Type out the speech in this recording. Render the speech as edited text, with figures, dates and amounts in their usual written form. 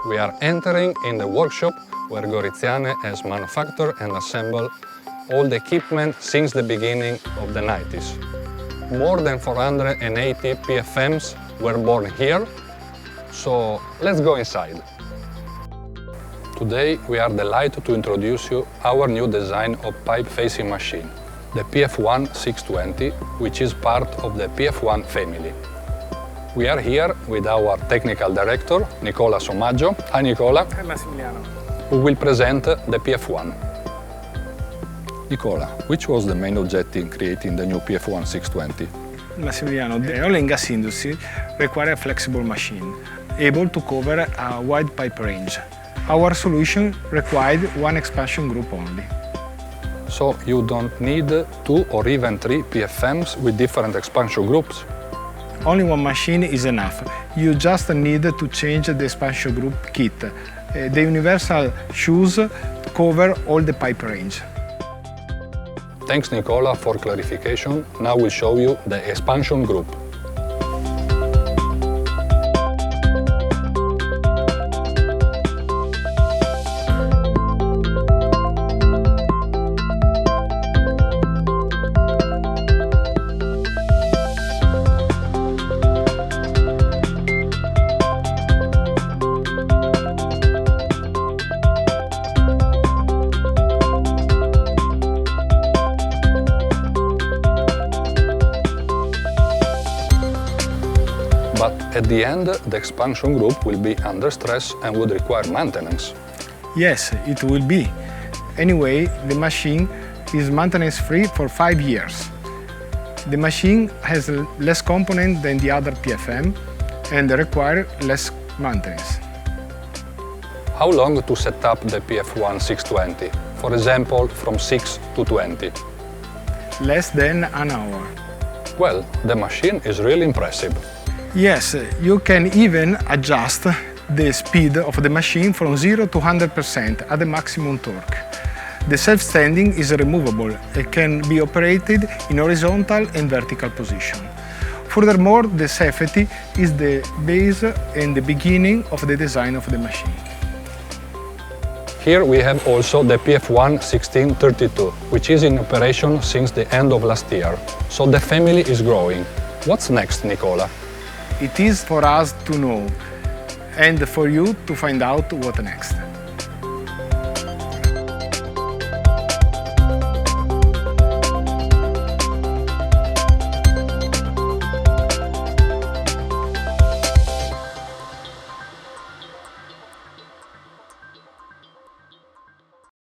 We are entering in the workshop where Goriziane has manufactured and assembled all the equipment since the beginning of the 90s. More than 480 PFMs were born here, so let's go inside. Today we are delighted to introduce you our new design of pipe facing machine, the PF1 620, which is part of the PF1 family. We are here with our technical director, Nicola Sommaggio. Hi Nicola. Hi Massimiliano. Who will present the PF1. Nicola, which was the main objective in creating the new PF1 620? Massimiliano, the oil and gas industry requires a flexible machine, able to cover a wide pipe range. Our solution required one expansion group only. So you don't need 2 or even 3 PFMs with different expansion groups? Only one machine is enough. You just need to change the expansion group kit. The universal shoes cover all the pipe range. Thanks Nicola for clarification. Now we'll show you the expansion group. But at the end, the expansion group will be under stress and would require maintenance. Yes, it will be. Anyway, the machine is maintenance-free for 5 years. The machine has less components than the other PFM and require less maintenance. How long to set up the PF1 620? For example, from 6 to 20? Less than an hour. Well, the machine is really impressive. Yes, you can even adjust the speed of the machine from 0 to 100% at the maximum torque. The self-standing is removable and can be operated in horizontal and vertical position. Furthermore, the safety is the base and the beginning of the design of the machine. Here we have also the PF1 1632, which is in operation since the end of last year. So the family is growing. What's next, Nicola? It is for us to know and for you to find out what next.